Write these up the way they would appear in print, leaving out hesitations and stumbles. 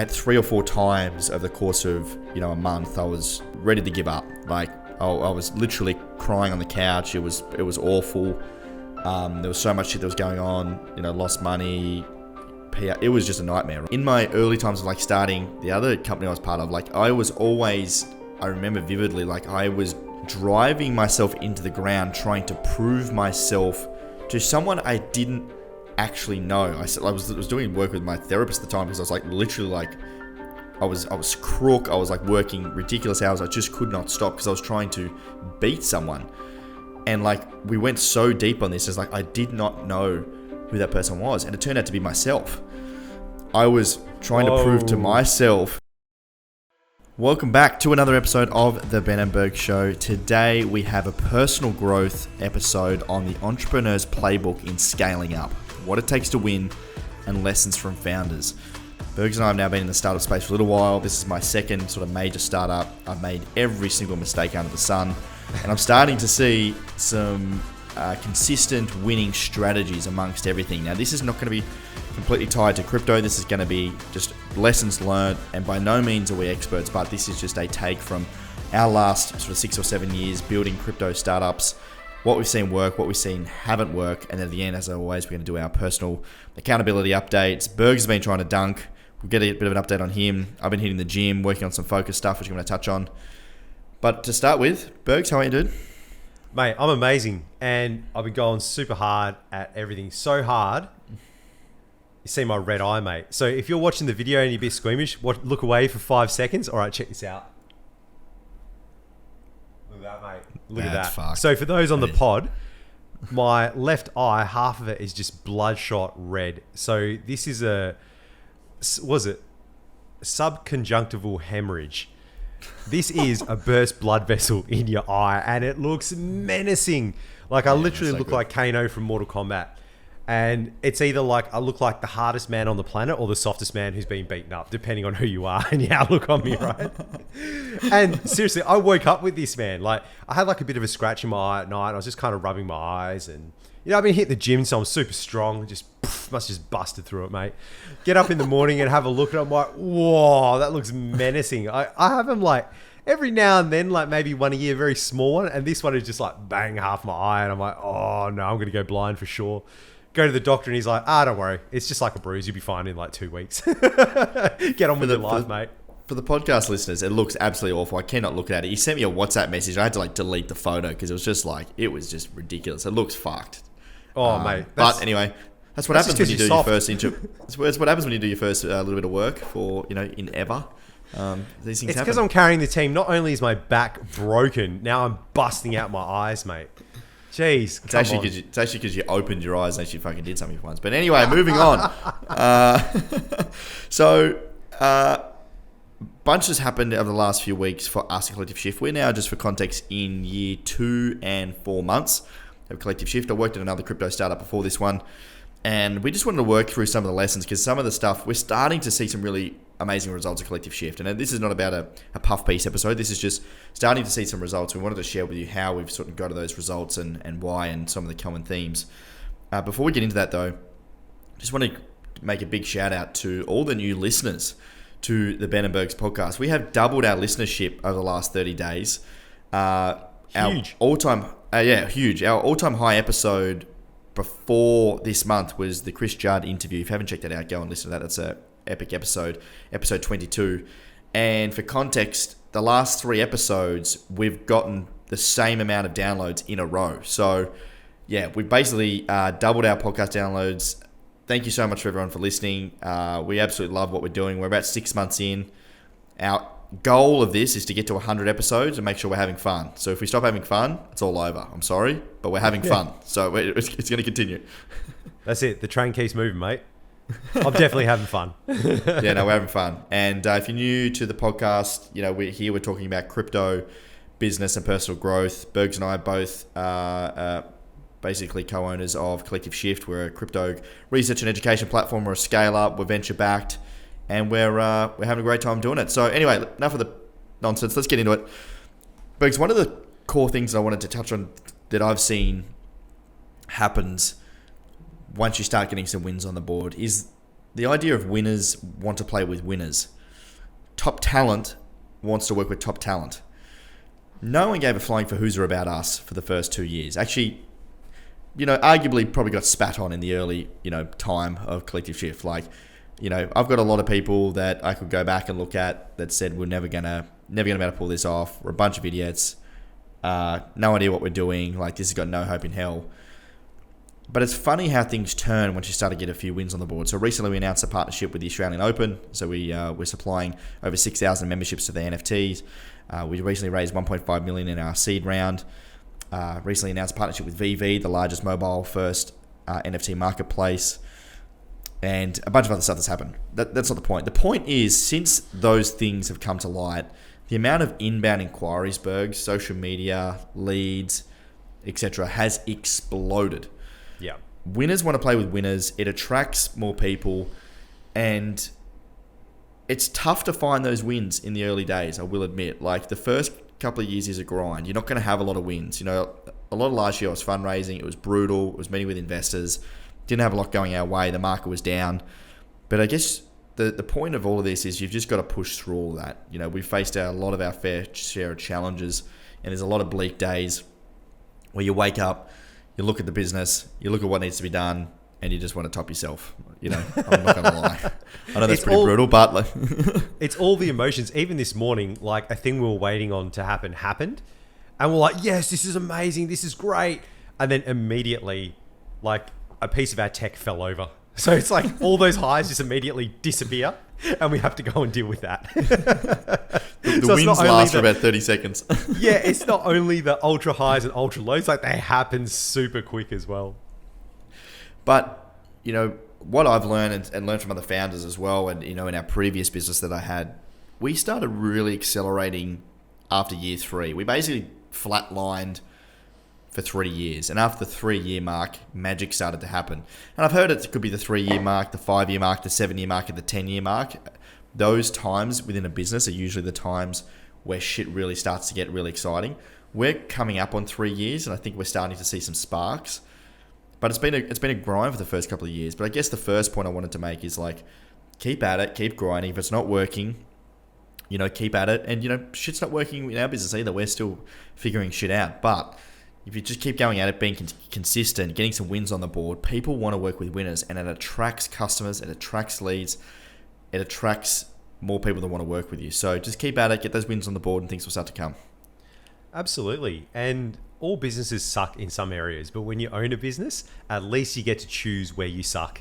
at 3 or 4 times over the course of, a month, I was ready to give up. Like, I was literally crying on the couch. It was awful. There was so much shit that was going on. Lost money. It was just a nightmare. In my early times of like starting the other company I was part of, like I remember vividly, like I was driving myself into the ground trying to prove myself to someone I didn't actually know. I was doing work with my therapist at the time because I was like literally like I was crook. I was like working ridiculous hours. I just could not stop because I was trying to beat someone. And like we went so deep on this, it's like I did not know who that person was, and it turned out to be myself. I was trying to prove to myself. Welcome back to another episode of the Ben and Bergs Show. Today we have a personal growth episode on the entrepreneur's playbook in scaling up, what it takes to win, and lessons from founders. Bergs and I have now been in the startup space for a little while. This is my second sort of major startup. I've made every single mistake under the sun, and I'm starting to see some consistent winning strategies amongst everything. Now, this is not going to be completely tied to crypto. This is going to be just lessons learned, and by no means are we experts, but this is just a take from our last sort of 6 or 7 years building crypto startups, what we've seen work, what we've seen haven't worked, and at the end, as always, we're going to do our personal accountability updates. Bergs has been trying to dunk. We'll get a bit of an update on him. I've been hitting the gym, working on some focus stuff, which I'm going to touch on. But to start with, Bergs, how are you, dude? Mate, I'm amazing, and I've been going super hard at everything. So hard, you see my red eye, mate. So if you're watching the video and you're a bit squeamish, look away for 5 seconds. All right, check this out. Look at that, mate. Look at that. Fucked. So for those on the pod, my left eye, half of it is just bloodshot red. So this is subconjunctival hemorrhage. This is a burst blood vessel in your eye, and it looks menacing. Like I literally look like Kano from Mortal Kombat. And it's either like I look like the hardest man on the planet or the softest man who's been beaten up, depending on who you are and your outlook on me, right? And seriously, I woke up with this, man. Like I had like a bit of a scratch in my eye at night. I was just kind of rubbing my eyes, and I've been hitting the gym, so I'm super strong. Must just busted through it, mate. Get up in the morning and have a look, and I'm like, whoa, that looks menacing. I have them like every now and then, like maybe one a year, very small one, and this one is just like bang half my eye, and I'm like, oh no, I'm gonna go blind for sure. Go to the doctor, and he's like, don't worry, it's just like a bruise. You'll be fine in like 2 weeks. Get on with your life, mate. For the podcast listeners, it looks absolutely awful. I cannot look at it. He sent me a WhatsApp message. I had to like delete the photo because it was just ridiculous. It looks fucked. Oh, mate. But anyway, that's what happens when you do your first That's what happens when you do your first little bit of work for in ever. These things happen. It's because I'm carrying the team. Not only is my back broken, now I'm busting out my eyes, mate. Jeez, it's actually because you opened your eyes and actually fucking did something once. But anyway, moving on. Bunch has happened over the last few weeks for us at Collective Shift. We're now, just for context, in year 2 and 4 months of Collective Shift. I worked at another crypto startup before this one, and we just wanted to work through some of the lessons because some of the stuff, we're starting to see some really amazing results of Collective Shift. And this is not about a puff piece episode. This is just starting to see some results. We wanted to share with you how we've sort of got to those results and why, and some of the common themes. Before we get into that though, just want to make a big shout out to all the new listeners to the Ben and Bergs podcast. We have doubled our listenership over the last 30 days. Huge. Our all-time high episode before this month was the Chris Judd interview. If you haven't checked that out, go and listen to that. That's a epic episode 22. And for context, the last 3 episodes, we've gotten the same amount of downloads in a row. So yeah, we've basically doubled our podcast downloads. Thank you so much for everyone for listening. We absolutely love what we're doing. We're about 6 months in. Our goal of this is to get to 100 episodes and make sure we're having fun. So if we stop having fun, it's all over. I'm sorry, but we're having fun. So it's going to continue. That's it. The train keeps moving, mate. I'm definitely having fun. Yeah, no, we're having fun. And if you're new to the podcast, we're talking about crypto, business, and personal growth. Bergs and I both basically co-owners of Collective Shift. We're a crypto research and education platform. We're a scale-up. We're venture-backed. And we're having a great time doing it. So anyway, enough of the nonsense. Let's get into it. Bergs, one of the core things I wanted to touch on that I've seen happens once you start getting some wins on the board is the idea of winners want to play with winners. Top talent wants to work with top talent. No one gave a flying fahoozer about us for the first 2 years. Actually, arguably probably got spat on in the early, time of Collective Shift. Like, I've got a lot of people that I could go back and look at that said we're never gonna be able to pull this off. We're a bunch of idiots. No idea what we're doing. Like, this has got no hope in hell. But it's funny how things turn once you start to get a few wins on the board. So recently we announced a partnership with the Australian Open. So we're supplying over 6,000 memberships to the NFTs. We recently raised 1.5 million in our seed round. Recently announced a partnership with VV, the largest mobile-first NFT marketplace, and a bunch of other stuff that's happened. That's not the point. The point is, since those things have come to light, the amount of inbound inquiries, Bergs, social media, leads, etc., has exploded. Yeah. Winners want to play with winners. It attracts more people, and it's tough to find those wins in the early days, I will admit. Like, the first couple of years is a grind. You're not going to have a lot of wins. A lot of last year I was fundraising. It was brutal. It was meeting with investors. Didn't have a lot going our way. The market was down. But I guess the point of all of this is you've just got to push through all that. We've faced a lot of our fair share of challenges, and there's a lot of bleak days where you wake up, you look at the business, you look at what needs to be done, and you just want to top yourself. I'm not going to lie. I know that's pretty brutal, but like it's all the emotions. Even this morning, like, a thing we were waiting on to happen happened, and we're like, yes, this is amazing, this is great. And then immediately, like, a piece of our tech fell over. So it's like all those highs just immediately disappear, and we have to go and deal with that. The wins last for about 30 seconds. Yeah, it's not only the ultra highs and ultra lows, like, they happen super quick as well. But, what I've learned and learned from other founders as well, and, in our previous business that I had, we started really accelerating after year 3. We basically flatlined for 3 years. And after the 3-year mark, magic started to happen. And I've heard it could be the 3-year mark, the 5-year mark, the 7-year mark, and the 10-year mark. Those times within a business are usually the times where shit really starts to get really exciting. We're coming up on 3 years, and I think we're starting to see some sparks. But it's been a grind for the first couple of years. But I guess the first point I wanted to make is, like, keep at it, keep grinding. If it's not working, keep at it. And, shit's not working in our business either. We're still figuring shit out. But if you just keep going at it, being consistent, getting some wins on the board, people want to work with winners, and it attracts customers, it attracts leads, it attracts more people that want to work with you. So just keep at it, get those wins on the board, and things will start to come. Absolutely. And all businesses suck in some areas, but when you own a business, at least you get to choose where you suck.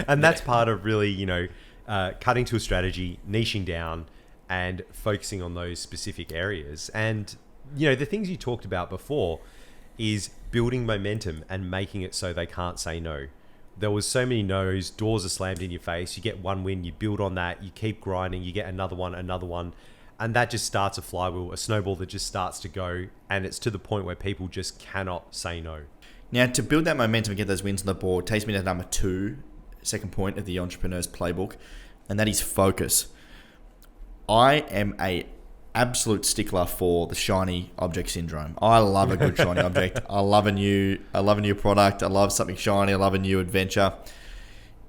And that's part of really, cutting to a strategy, niching down, and focusing on those specific areas. And the things you talked about before is building momentum and making it so they can't say no. There was so many no's, doors are slammed in your face. You get one win, you build on that, you keep grinding, you get another one. And that just starts a flywheel, a snowball that just starts to go. And it's to the point where people just cannot say no. Now, to build that momentum and get those wins on the board takes me to number 2, second point of the entrepreneur's playbook, and that is focus. I am a absolute stickler for the shiny object syndrome. I love a good shiny object. I love a new product. I love something shiny. I love a new adventure.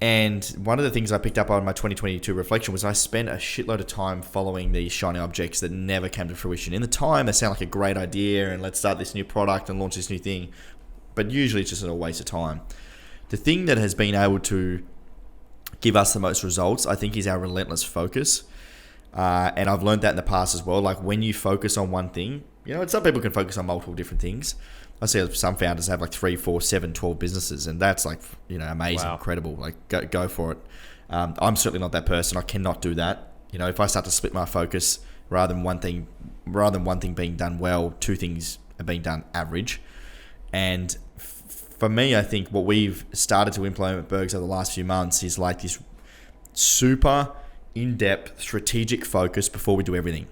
And one of the things I picked up on my 2022 reflection was I spent a shitload of time following these shiny objects that never came to fruition. In the time, they sound like a great idea, and let's start this new product and launch this new thing. But usually it's just a waste of time. The thing that has been able to give us the most results, I think, is our relentless focus. And I've learned that in the past as well. Like, when you focus on one thing, some people can focus on multiple different things. I see some founders have like 3, 4, 7, 12 businesses, and that's like, amazing, wow. Incredible. Like, go for it. I'm certainly not that person. I cannot do that. If I start to split my focus, rather than one thing being done well, 2 things are being done average. And for me, I think what we've started to implement at Bergs over the last few months is like this super in-depth strategic focus before we do anything.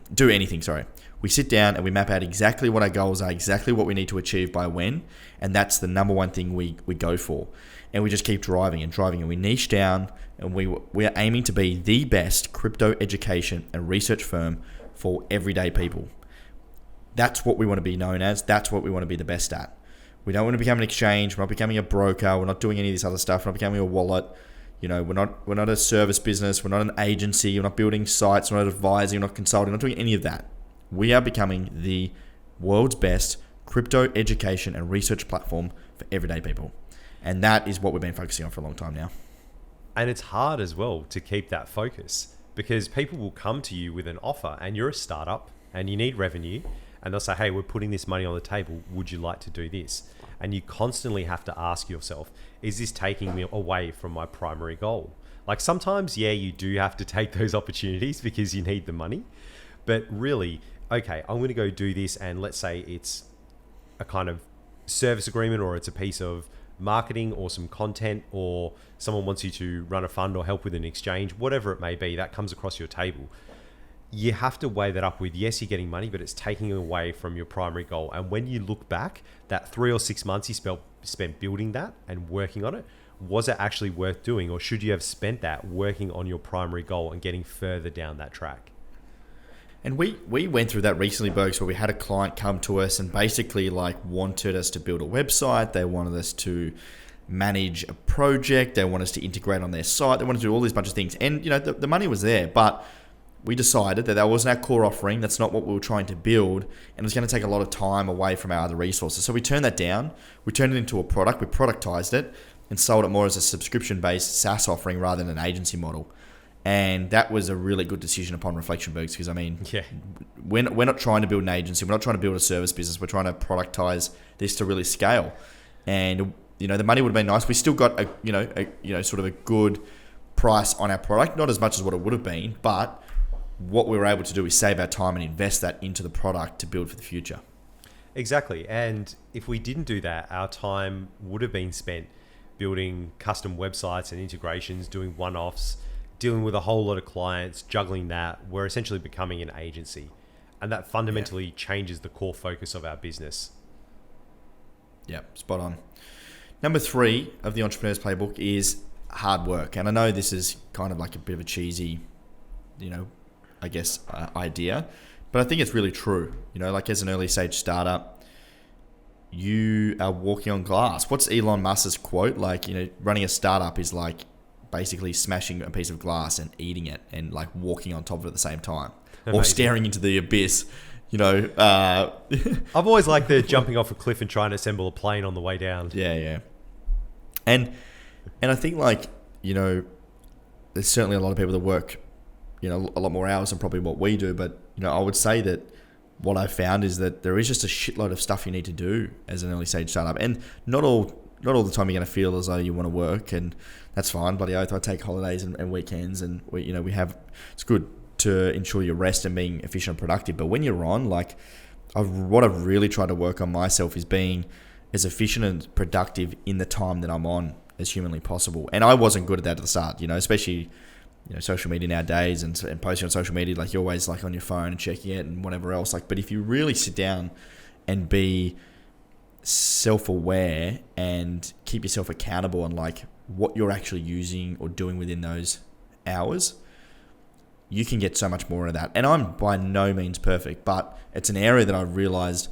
We sit down and we map out exactly what our goals are, exactly what we need to achieve by when, and that's the number one thing we go for. And we just keep driving, and we niche down, and we are aiming to be the best crypto education and research firm for everyday people. That's what we want to be known as. That's what we want to be the best at. We don't want to become an exchange. We're not becoming a broker. We're not doing any of this other stuff. We're not becoming a wallet. We're not a service business. We're not an agency. We're not building sites. We're not advising. We're not consulting. We're not doing any of that. We are becoming the world's best crypto education and research platform for everyday people. And that is what we've been focusing on for a long time now. And it's hard as well to keep that focus, because people will come to you with an offer and you're a startup and you need revenue, and they'll say, hey, we're putting this money on the table. Would you like to do this? And you constantly have to ask yourself, is this taking me away from my primary goal? Like sometimes, yeah, you do have to take those opportunities because you need the money. But really, okay, I'm going to go do this. And let's say it's a kind of service agreement, or it's a piece of marketing or some content, or someone wants you to run a fund or help with an exchange, whatever it may be, that comes across your table. You have to weigh that up with, yes, you're getting money, but it's taking away from your primary goal. And when you look back, that 3 or 6 months you spent building that and working on it, was it actually worth doing? Or should you have spent that working on your primary goal and getting further down that track? And we went through that recently, Bergs, where we had a client come to us and basically wanted us to build a website. They wanted us to manage a project. They wanted us to integrate on their site. They wanted to do all these bunch of things. And, the money was there, but we decided that wasn't our core offering. That's not what we were trying to build. And it was going to take a lot of time away from our other resources. So we turned that down. We turned it into a product. We productized it and sold it more as a subscription-based SaaS offering rather than an agency model. And that was a really good decision upon reflection, Bergs, because we're not trying to build an agency. We're not trying to build a service business. We're trying to productize this to really scale. And, the money would have been nice. We still got sort of a good price on our product, not as much as what it would have been, but what we were able to do is save our time and invest that into the product to build for the future. Exactly. And if we didn't do that, our time would have been spent building custom websites and integrations, doing one-offs, dealing with a whole lot of clients, juggling that. We're essentially becoming an agency. And that fundamentally changes the core focus of our business. Yeah, spot on. Number 3 of the Entrepreneur's Playbook is hard work. And I know this is kind of like a bit of a cheesy, idea, but I think it's really true. As an early stage startup, you are walking on glass. What's Elon Musk's quote? Running a startup is like basically smashing a piece of glass and eating it and walking on top of it at the same time. Amazing. Or staring into the abyss. I've always liked the jumping off a cliff and trying to assemble a plane on the way down. Yeah. And I think there's certainly a lot of people that work a lot more hours than probably what we do. But, I would say that what I found is that there is just a shitload of stuff you need to do as an early stage startup. And not all the time you're going to feel as though you want to work, and that's fine. Bloody oath, I take holidays and weekends, and it's good to ensure your rest and being efficient and productive. But when you're on, what I've really tried to work on myself is being as efficient and productive in the time that I'm on as humanly possible. And I wasn't good at that at the start, especially social media nowadays and posting on social media, you're always on your phone and checking it and whatever else. But if you really sit down and be self-aware and keep yourself accountable on what you're actually using or doing within those hours, you can get so much more of that. And I'm by no means perfect, but it's an area that I realized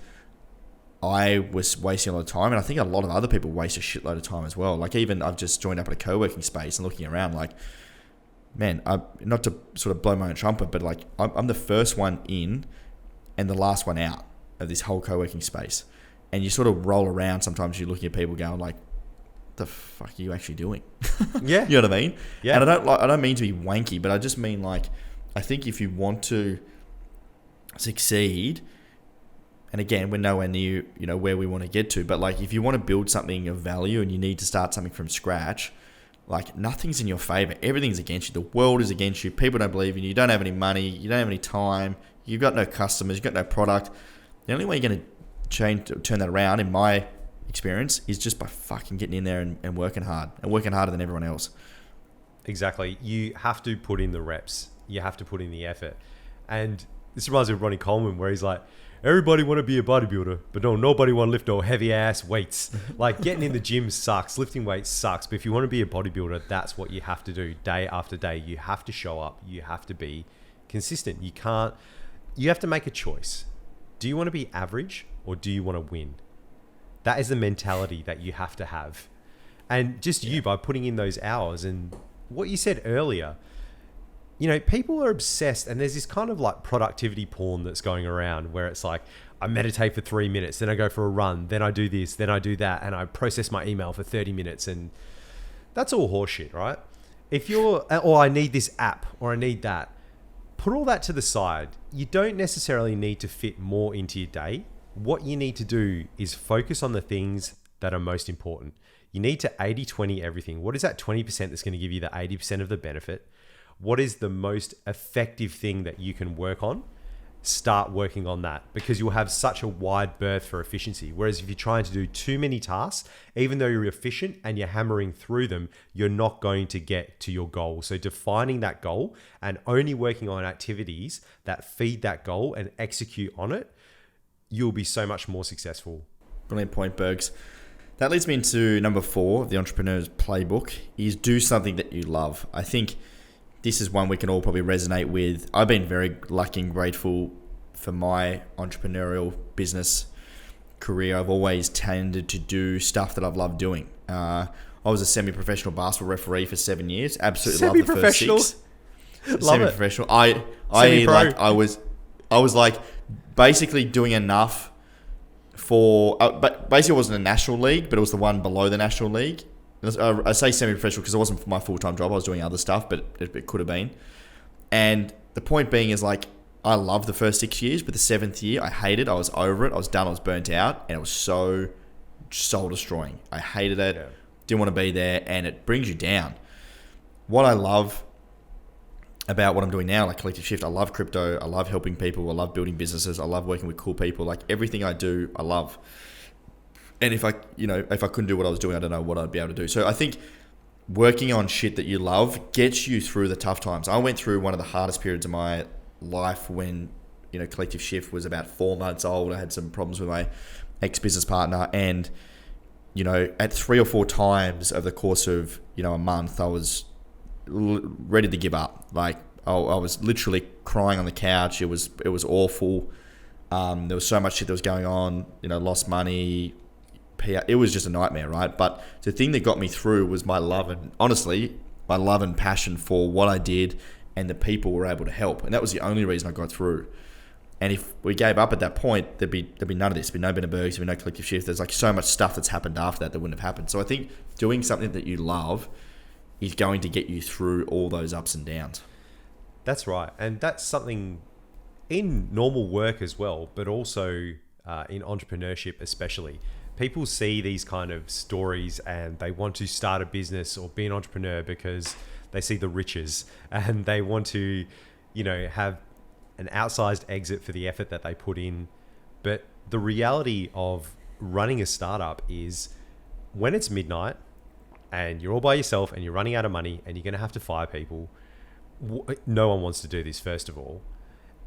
I was wasting a lot of time. And I think a lot of other people waste a shitload of time as well. Even I've just joined up at a co-working space and looking around man, not to sort of blow my own trumpet, but I'm the first one in and the last one out of this whole co-working space. And you sort of roll around sometimes, you're looking at people going the fuck are you actually doing? Yeah. You know what I mean? Yeah. And I don't mean to be wanky, but I just mean I think if you want to succeed, and again, we're nowhere near, where we want to get to, but if you want to build something of value and you need to start something from scratch, nothing's in your favor. Everything's against you. The world is against you. People don't believe in you. You don't have any money. You don't have any time. You've got no customers. You've got no product. The only way you're going to turn that around, in my experience, is just by fucking getting in there and working hard, and working harder than everyone else. Exactly. You have to put in the reps. You have to put in the effort. And this reminds me of Ronnie Coleman, where he's like, everybody want to be a bodybuilder, but nobody want to lift no heavy ass weights. Getting in the gym sucks. Lifting weights sucks. But if you want to be a bodybuilder, that's what you have to do day after day. You have to show up. You have to be consistent. You have to make a choice. Do you want to be average or do you want to win? That is the mentality that you have to have. And just you, by putting in those hours and what you said earlier, people are obsessed, and there's this kind of like productivity porn that's going around where it's like, I meditate for 3 minutes, then I go for a run, then I do this, then I do that, and I process my email for 30 minutes. And that's all horseshit, right? I need this app or I need that. Put all that to the side. You don't necessarily need to fit more into your day. What you need to do is focus on the things that are most important. You need to 80-20 everything. What is that 20% that's going to give you the 80% of the benefit? What is the most effective thing that you can work on? Start working on that, because you'll have such a wide berth for efficiency. Whereas if you're trying to do too many tasks, even though you're efficient and you're hammering through them, you're not going to get to your goal. So defining that goal and only working on activities that feed that goal and execute on it, you'll be so much more successful. Brilliant point, Bergs. That leads me into number 4 of the entrepreneur's playbook, is do something that you love. I think this is one we can all probably resonate with. I've been very lucky and grateful for my entrepreneurial business career. I've always tended to do stuff that I've loved doing. I was a semi-professional basketball referee for 7 years. Absolutely loved the first 6. Love Semi-professional. it. I was like basically doing enough for. But basically, it wasn't a national league, but it was the one below the national league. I say semi-professional because it wasn't my full-time job. I was doing other stuff, but it could have been. And the point being is, like, I loved the first 6 years, but the 7th year, I hated it. I was over it. I was done. I was burnt out, and it was so soul-destroying. I hated it. Yeah. Didn't want to be there, and it brings you down. What I love about what I'm doing now, like Collective Shift, I love crypto. I love helping people. I love building businesses. I love working with cool people. Like, everything I do, I love. And if I couldn't do what I was doing, I don't know what I'd be able to do. So I think working on shit that you love gets you through the tough times. I went through one of the hardest periods of my life when, Collective Shift was about 4 months old. I had some problems with my ex-business partner, and, at 3 or 4 times over the course of, a month, I was ready to give up. Like, I was literally crying on the couch. It was awful. There was so much shit that was going on, lost money. It was just a nightmare, right? But the thing that got me through was my love and passion for what I did and the people were able to help. And that was the only reason I got through. And if we gave up at that point, there'd be none of this. There'd be no Ben & Bergs, there'd be no Collective Shift. There's like so much stuff that's happened after that wouldn't have happened. So I think doing something that you love is going to get you through all those ups and downs. That's right. And that's something in normal work as well, but also in entrepreneurship especially. People see these kind of stories and they want to start a business or be an entrepreneur because they see the riches and they want to, have an outsized exit for the effort that they put in. But the reality of running a startup is when it's midnight and you're all by yourself and you're running out of money and you're going to have to fire people, no one wants to do this, first of all.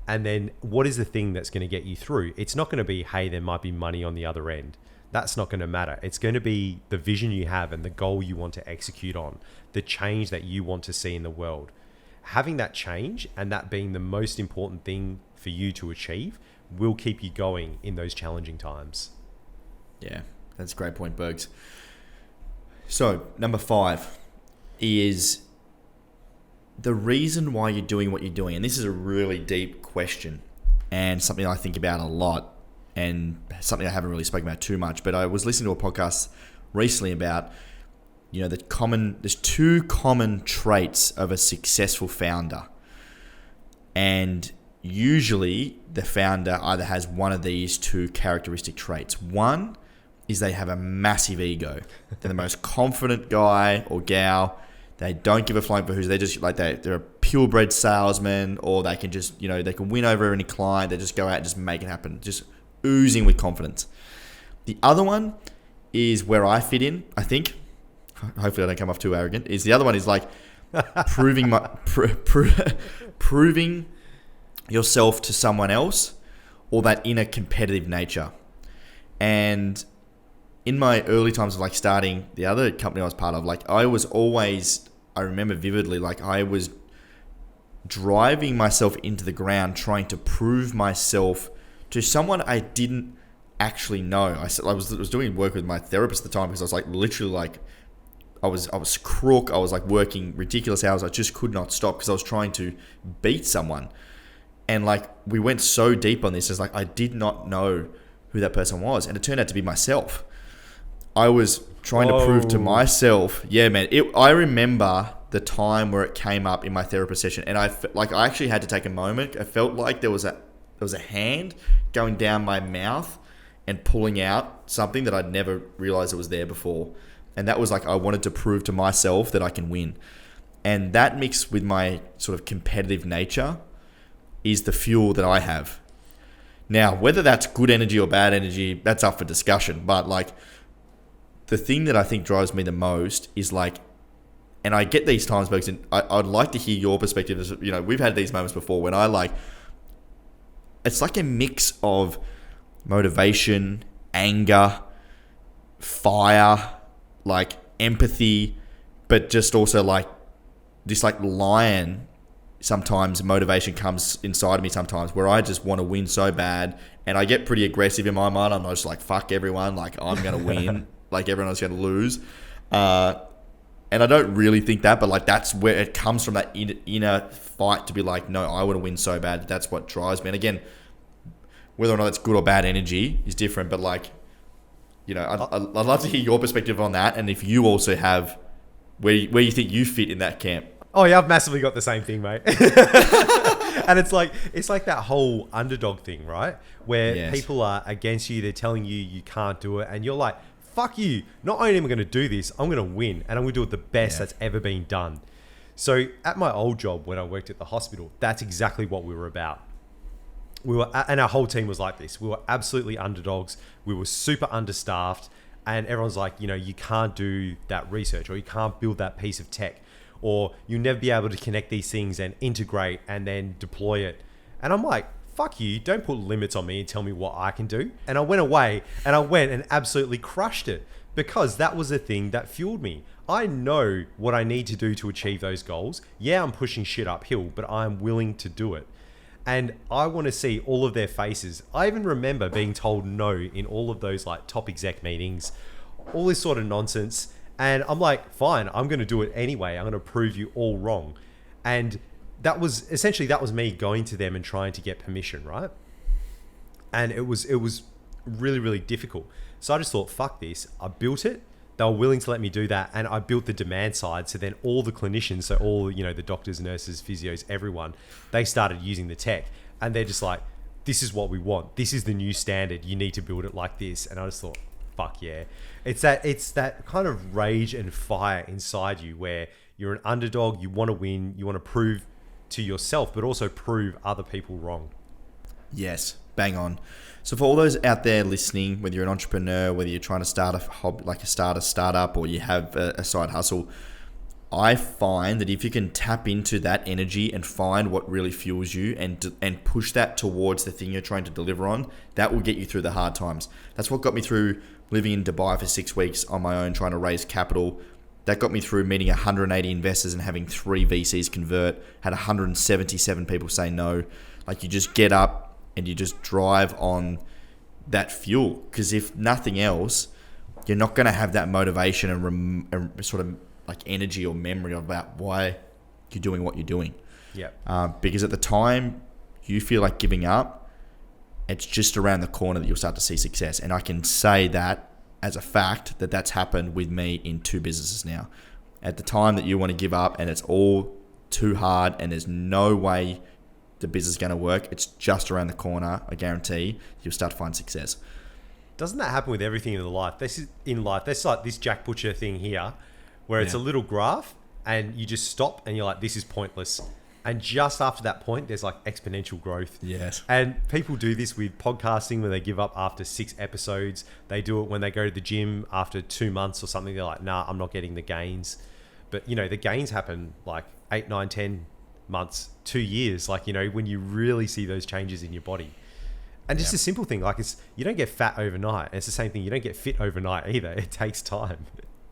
And then what is the thing that's going to get you through? It's not going to be, hey, there might be money on the other end. That's not going to matter. It's going to be the vision you have and the goal you want to execute on, the change that you want to see in the world. Having that change and that being the most important thing for you to achieve will keep you going in those challenging times. Yeah, that's a great point, Bergs. So, number 5 is the reason why you're doing what you're doing. And this is a really deep question and something I think about a lot, and something I haven't really spoken about too much, but I was listening to a podcast recently about, there's 2 common traits of a successful founder. And usually the founder either has one of these 2 characteristic traits. One is they have a massive ego. They're the most confident guy or gal. They don't give a flying for who's. They're just like they're a purebred salesman, or they can just, they can win over any client. They just go out and just make it happen. Just oozing with confidence. The other one is where I fit in, I think. Hopefully I don't come off too arrogant. Is the other one is like proving yourself to someone else, or that inner competitive nature. And in my early times of like starting the other company I was part of, like I remember vividly, like I was driving myself into the ground, trying to prove myself to someone I didn't actually know. I was doing work with my therapist at the time because I was like literally like was crook. I was like working ridiculous hours. I just could not stop because I was trying to beat someone. And like we went so deep on this, it's like I did not know who that person was, and it turned out to be myself. I was trying to prove to myself, yeah, man. I remember the time where it came up in my therapist session, and I actually had to take a moment. I felt like there was a hand going down my mouth and pulling out something that I'd never realized it was there before. And that was like I wanted to prove to myself that I can win. And that mixed with my sort of competitive nature is the fuel that I have. Now, whether that's good energy or bad energy, that's up for discussion. But like the thing that I think drives me the most is like, and I get these times, Bergs, and I'd like to hear your perspective. You know, we've had these moments before when I like, it's like a mix of motivation, anger, fire, like empathy, but just also like this like lion. Sometimes motivation comes inside of me sometimes where I just want to win so bad, and I get pretty aggressive in my mind. I'm just like, fuck everyone, like I'm going to win, like everyone else is going to lose. And I don't really think that, but like that's where it comes from, that inner fight to be like, no, I want to win so bad. That's what drives me. And again, whether or not it's good or bad energy is different, but like, you know, I'd love to hear your perspective on that, and if you also have where you think you fit in that camp. Oh yeah, I've massively got the same thing, mate. And it's like that whole underdog thing, right? Where people are against you, they're telling you you can't do it, and you're like, fuck you. Not only am I going to do this, I'm going to win, and I'm going to do it the best that's ever been done. So at my old job, when I worked at the hospital, that's exactly what we were about. And our whole team was like this. We were absolutely underdogs. We were super understaffed, and everyone's like, you know, you can't do that research, or you can't build that piece of tech, or you'll never be able to connect these things and integrate and then deploy it. And I'm like, fuck you, don't put limits on me and tell me what I can do. And I went away and I went and absolutely crushed it, because that was the thing that fueled me. I know what I need to do to achieve those goals. Yeah, I'm pushing shit uphill, but I'm willing to do it. And I want to see all of their faces. I even remember being told no in all of those like top exec meetings, all this sort of nonsense. And I'm like, fine, I'm going to do it anyway. I'm going to prove you all wrong. And that was me going to them and trying to get permission, right? And it was really, really difficult. So I just thought, fuck this. I built it. They were willing to let me do that. And I built the demand side. So then all the clinicians, so all, you know, the doctors, nurses, physios, everyone, they started using the tech. And they're just like, this is what we want. This is the new standard. You need to build it like this. And I just thought, fuck yeah. It's that kind of rage and fire inside you where you're an underdog, you want to win, you want to prove to yourself, but also prove other people wrong. Yes, bang on. So for all those out there listening, whether you're an entrepreneur, whether you're trying to start a hobby, like a startup, or you have a side hustle, I find that if you can tap into that energy and find what really fuels you and push that towards the thing you're trying to deliver on, that will get you through the hard times. That's what got me through living in Dubai for 6 weeks on my own, trying to raise capital. That got me through meeting 180 investors and having 3 VCs convert, had 177 people say no. Like, you just get up and you just drive on that fuel. Because if nothing else, you're not going to have that motivation and sort of like energy or memory about why you're doing what you're doing. Yeah. Because at the time you feel like giving up, it's just around the corner that you'll start to see success. And I can say that as a fact that that's happened with me in 2 businesses now. At the time that you want to give up and it's all too hard and there's no way the business is going to work, it's just around the corner. I guarantee you'll start to find success. Doesn't that happen with everything in life? There's like this Jack Butcher thing here where it's a little graph and you just stop and you're like, this is pointless. And just after that point, there's like exponential growth. Yes. And people do this with podcasting where they give up after 6 episodes. They do it when they go to the gym after 2 months or something. They're like, nah, I'm not getting the gains. But, you know, the gains happen like 8, 9, 10 months, 2 years. Like, you know, when you really see those changes in your body. And just a simple thing, like you don't get fat overnight. And it's the same thing. You don't get fit overnight either. It takes time.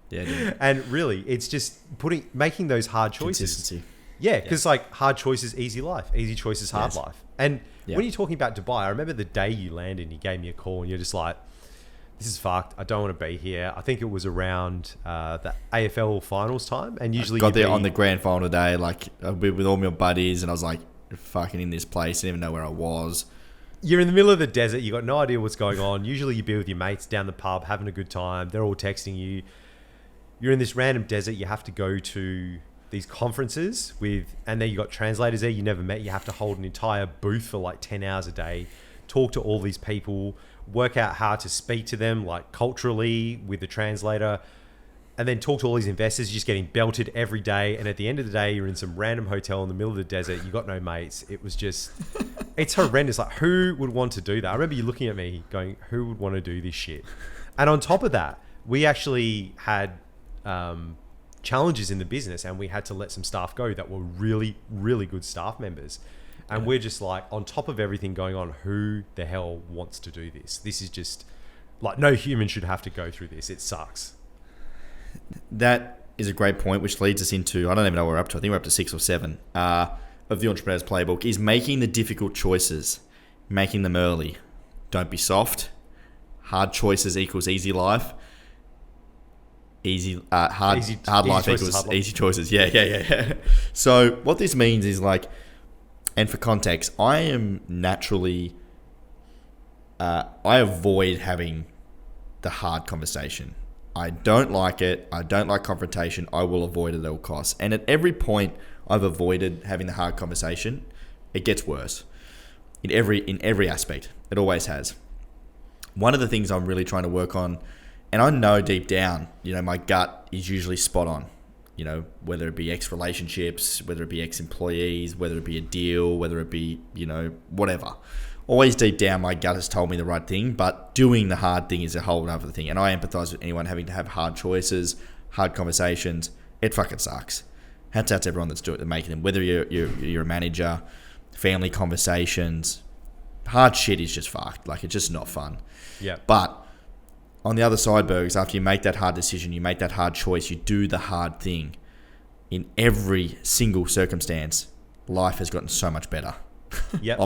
Yeah, dude. And really, it's just making those hard choices. Consistency. Yeah, because like hard choices, easy life. Easy choices, hard life. And when you're talking about Dubai, I remember the day you landed and you gave me a call and you're just like, this is fucked. I don't want to be here. I think it was around the AFL finals time. And usually got there on the grand final day, like with all my buddies, and I was like, fucking in this place. I didn't even know where I was. You're in the middle of the desert. You got no idea what's going on. Usually you be with your mates down the pub, having a good time. They're all texting you. You're in this random desert. You have to go to these conferences and then you got translators there you never met. You have to hold an entire booth for like 10 hours a day, talk to all these people, work out how to speak to them, like culturally with the translator, and then talk to all these investors. You're just getting belted every day. And at the end of the day, you're in some random hotel in the middle of the desert. You got no mates. It was just, it's horrendous. Like, who would want to do that? I remember you looking at me going, who would want to do this shit? And on top of that, we actually had challenges in the business, and we had to let some staff go that were really, really good staff members. And we're just like, on top of everything going on, who the hell wants to do this? This is just like, no human should have to go through this. It sucks. That is a great point, which leads us into, I don't even know where we're up to. I think we're up to 6 or 7 of the Entrepreneur's Playbook, is making the difficult choices, making them early. Don't be soft. Hard choices equals easy life. Hard life equals easy choices. Yeah. So what this means is like, and for context, I am naturally, I avoid having the hard conversation. I don't like it. I don't like confrontation. I will avoid it at all costs. And at every point I've avoided having the hard conversation, it gets worse. In every aspect. It always has. One of the things I'm really trying to work on, and I know deep down, my gut is usually spot on. Whether it be ex-relationships, whether it be ex-employees, whether it be a deal, whether it be, whatever. Always deep down, my gut has told me the right thing, but doing the hard thing is a whole other thing. And I empathize with anyone having to have hard choices, hard conversations. It fucking sucks. Hats out to everyone that's making them. Whether you're a manager, family conversations, hard shit is just fucked. Like, it's just not fun. Yeah. But on the other side, Bergs, after you make that hard decision, you make that hard choice, you do the hard thing. In every single circumstance, life has gotten so much better. Yeah.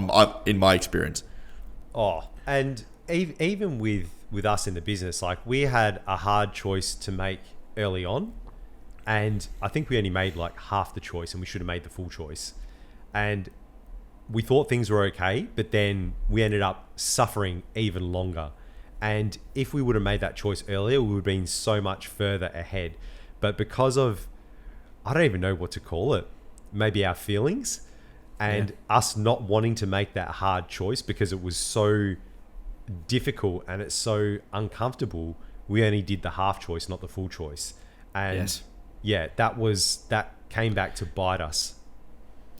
In my experience. Oh, and even with us in the business, like, we had a hard choice to make early on, and I think we only made like half the choice, and we should have made the full choice. And we thought things were okay, but then we ended up suffering even longer. And if we would have made that choice earlier, we would have been so much further ahead. But because of, I don't even know what to call it, maybe our feelings and us not wanting to make that hard choice because it was so difficult and it's so uncomfortable, we only did the half choice, not the full choice. And that came back to bite us.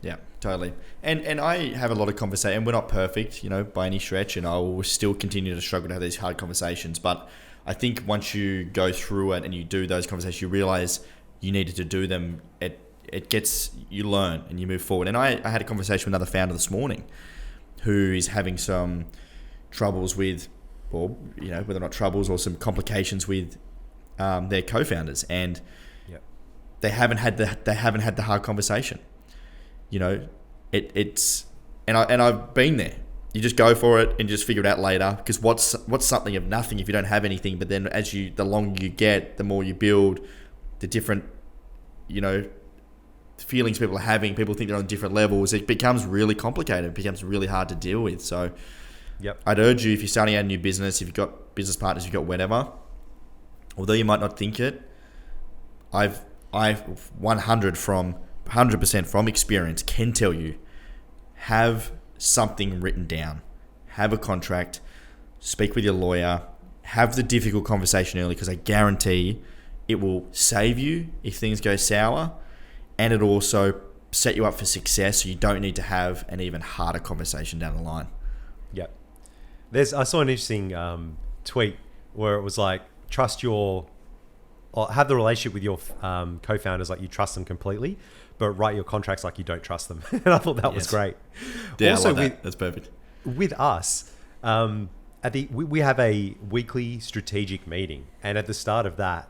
Yeah, totally. And I have a lot of conversation, and we're not perfect, by any stretch, and I will still continue to struggle to have these hard conversations. But I think once you go through it and you do those conversations, you realize you needed to do them. You learn and you move forward. And I had a conversation with another founder this morning who is having some troubles with, or, whether or not troubles or some complications with their co-founders, and they haven't had the hard conversation. It's and I've been there. You just go for it and just figure it out later, because what's something of nothing if you don't have anything. But then the longer you get, the more you build, the different feelings people are having. People think they're on different levels. It becomes really complicated. It becomes really hard to deal with. So I'd urge you, if you're starting out a new business, if you've got business partners, you've got whatever, although you might not think it, I've 100% from experience can tell you, have something written down, have a contract, speak with your lawyer, have the difficult conversation early, because I guarantee it will save you if things go sour, and it also set you up for success, so you don't need to have an even harder conversation down the line. Yep. I saw an interesting tweet where it was like, have the relationship with your co-founders like you trust them completely, but write your contracts like you don't trust them. And I thought that was great. Yeah, also, I love that. That's perfect. With us, we have a weekly strategic meeting, and at the start of that,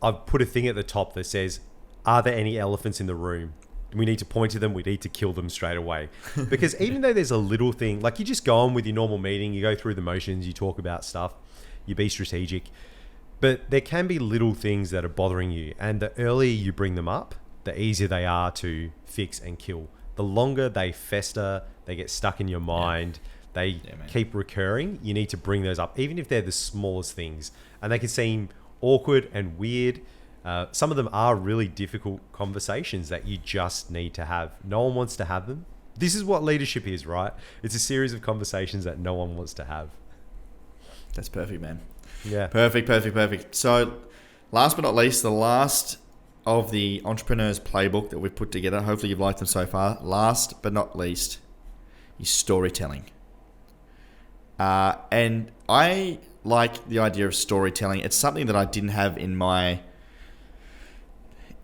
I've put a thing at the top that says, are there any elephants in the room? We need to point to them. We need to kill them straight away. Because even though there's a little thing, like, you just go on with your normal meeting, you go through the motions, you talk about stuff, you be strategic. But there can be little things that are bothering you, and the earlier you bring them up, the easier they are to fix and kill. The longer they fester, they get stuck in your mind, they keep recurring, you need to bring those up, even if they're the smallest things. And they can seem awkward and weird. Some of them are really difficult conversations that you just need to have. No one wants to have them. This is what leadership is, right? It's a series of conversations that no one wants to have. That's perfect, man. Yeah. Perfect. So last but not least, the last of the Entrepreneur's Playbook that we've put together, hopefully you've liked them so far, last but not least, is storytelling. And I like the idea of storytelling. It's something that I didn't have in my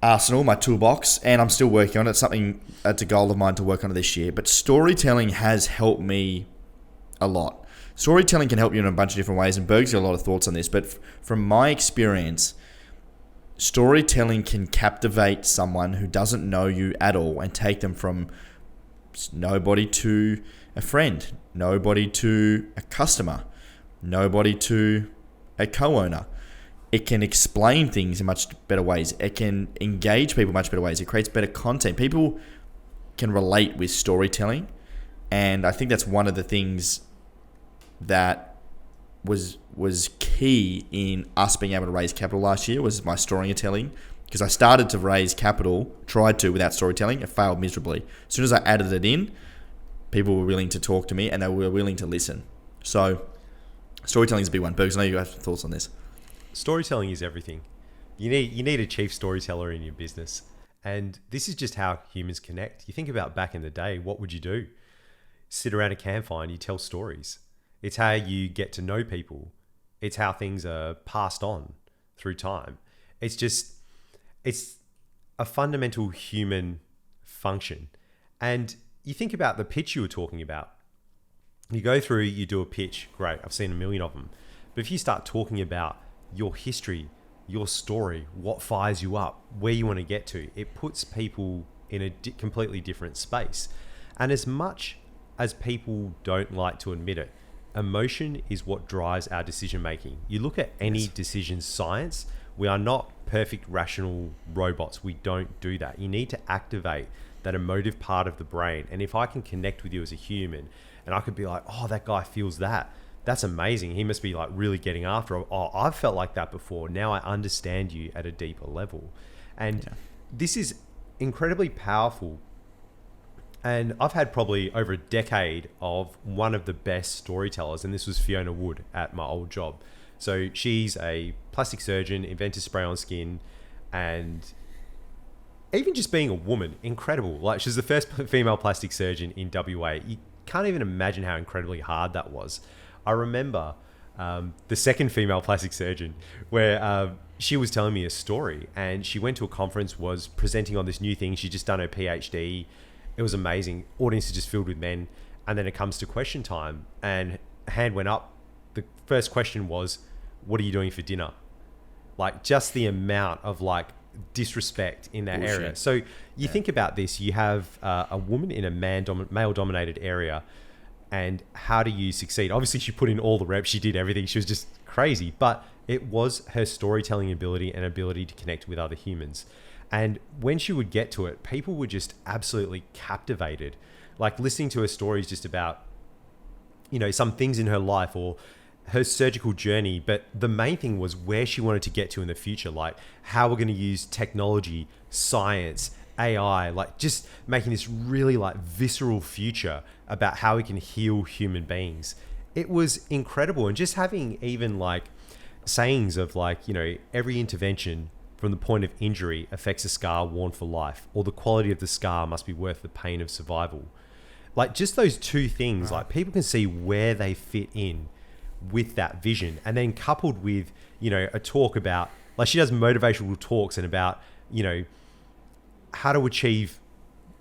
arsenal, my toolbox, and I'm still working on it. It's something, it's a goal of mine to work on it this year. But storytelling has helped me a lot. Storytelling can help you in a bunch of different ways, and Berg's got a lot of thoughts on this. But from my experience, storytelling can captivate someone who doesn't know you at all and take them from nobody to a friend, nobody to a customer, nobody to a co-owner. It can explain things in much better ways. It can engage people in much better ways. It creates better content. People can relate with storytelling. And I think that's one of the things that was key in us being able to raise capital last year, was my storytelling. Because I started to raise capital, tried to without storytelling, it failed miserably. As soon as I added it in, people were willing to talk to me and they were willing to listen. So storytelling is a big one. Bergs, I know you have some thoughts on this. Storytelling is everything. You need a chief storyteller in your business. And this is just how humans connect. You think about back in the day, what would you do? Sit around a campfire and you tell stories. It's how you get to know people. It's how things are passed on through time. It's a fundamental human function. And you think about the pitch you were talking about. You go through, you do a pitch. Great. I've seen a million of them. But if you start talking about your history, your story, what fires you up, where you want to get to, it puts people in a completely different space. And as much as people don't like to admit it, emotion is what drives our decision making. You look at any decision science, we are not perfect rational robots. We don't do that. You need to activate that emotive part of the brain. And if I can connect with you as a human and I could be like, oh, that guy feels that. That's amazing. He must be like really getting after it. Oh, I've felt like that before. Now I understand you at a deeper level. And this is incredibly powerful. And I've had probably over a decade of one of the best storytellers, and this was Fiona Wood at my old job. So she's a plastic surgeon, invented spray-on skin, and even just being a woman, incredible. Like, she's the first female plastic surgeon in WA. You can't even imagine how incredibly hard that was. I remember the second female plastic surgeon where she was telling me a story, and she went to a conference, was presenting on this new thing. She'd just done her PhD. It was amazing. Audience is just filled with men. And then it comes to question time and hand went up. The first question was, what are you doing for dinner? Like, just the amount of like disrespect in that area. So you think about this, you have a woman in a male dominated area, and how do you succeed? Obviously she put in all the reps. She did everything. She was just crazy, but it was her storytelling ability and ability to connect with other humans. And when she would get to it, people were just absolutely captivated. Like, listening to her stories just about, you know, some things in her life or her surgical journey. But the main thing was where she wanted to get to in the future, like how we're going to use technology, science, AI, like just making this really like visceral future about how we can heal human beings. It was incredible. And just having even like sayings of like, you know, every intervention from the point of injury affects a scar worn for life, or the quality of the scar must be worth the pain of survival. Like, just those two things, like, people can see where they fit in with that vision. And then coupled with, you know, a talk about, like, she does motivational talks and about, you know, how to achieve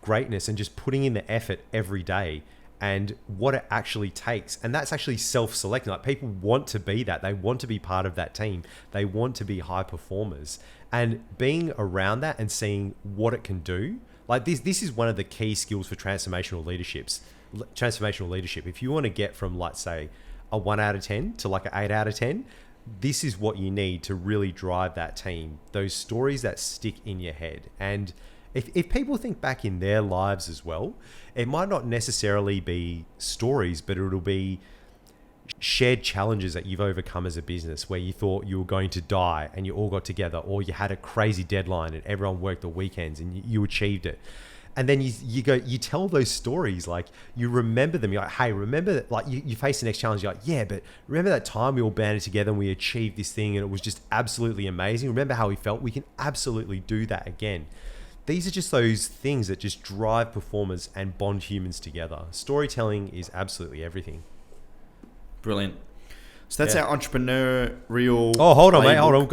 greatness and just putting in the effort every day and what it actually takes. And that's actually self-selecting. Like, people want to be that. They want to be part of that team. They want to be high performers. And being around that and seeing what it can do, like this is one of the key skills for transformational leadership. If you want to get from, like, say, a 1 out of 10 to like an 8 out of 10, this is what you need to really drive that team. Those stories that stick in your head. And if people think back in their lives as well, it might not necessarily be stories, but it'll be shared challenges that you've overcome as a business where you thought you were going to die and you all got together, or you had a crazy deadline and everyone worked the weekends and you achieved it. And then you tell those stories, like you remember them. You're like, hey, remember that, like you face the next challenge. You're like, yeah, but remember that time we all banded together and we achieved this thing and it was just absolutely amazing. Remember how we felt? We can absolutely do that again. These are just those things that just drive performers and bond humans together. Storytelling is absolutely everything. Brilliant. So that's our entrepreneurial. Oh, hold on, mate. playbook. Hold on.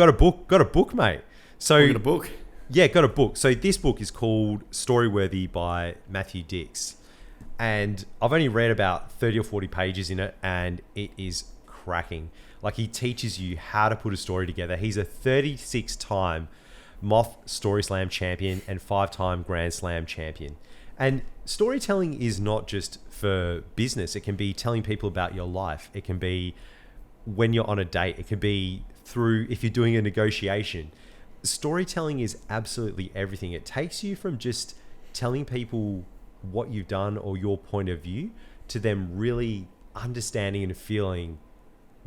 Got a book, mate. So We got a book. Yeah, got a book. So this book is called Storyworthy by Matthew Dix. And I've only read about 30 or 40 pages in it, and it is cracking. Like, he teaches you how to put a story together. He's a 36-time Moth Story Slam champion and 5-time Grand Slam champion. And storytelling is not just for business. It can be telling people about your life. It can be when you're on a date. It can be through if you're doing a negotiation. Storytelling is absolutely everything. It takes you from just telling people what you've done or your point of view to them really understanding and feeling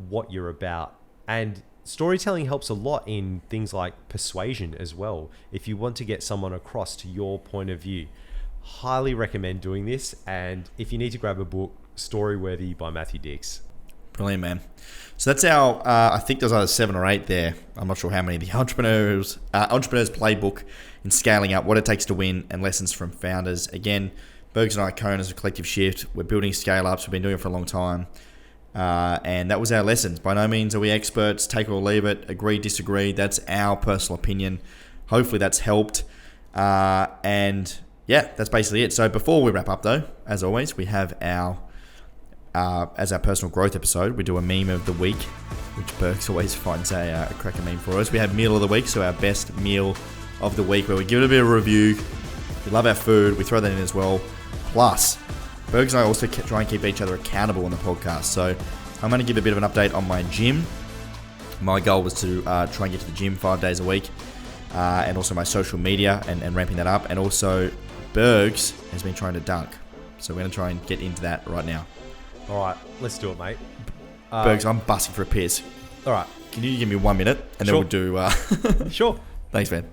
what you're about. And storytelling helps a lot in things like persuasion as well. If you want to get someone across to your point of view, highly recommend doing this. And if you need to grab a book, Storyworthy by Matthew Dix. Brilliant, man. So that's our, I think there's either 7 or 8 there. I'm not sure how many. The Entrepreneur's Playbook in scaling up, what it takes to win, and lessons from founders. Again, Bergs and I co-owners of Collective Shift. We're building scale-ups. We've been doing it for a long time. And that was our lessons. By no means are we experts. Take it or leave it. Agree, disagree. That's our personal opinion. Hopefully that's helped. And yeah, that's basically it. So before we wrap up, though, as always, we have our... as our personal growth episode, we do a meme of the week, which Berks always finds a cracker meme for us. We have meal of the week, so our best meal of the week, where we give it a bit of a review. We love our food, we throw that in as well. Plus, Bergs and I also try and keep each other accountable on the podcast. So I'm going to give a bit of an update on my gym. My goal was to try and get to the gym 5 days a week, and also my social media and ramping that up. And also, Bergs has been trying to dunk, so we're going to try and get into that right now. All right, let's do it, mate. Bergs, I'm busting for a piss. All right. Can you give me 1 minute and then Sure. we'll do... Sure. Thanks, man.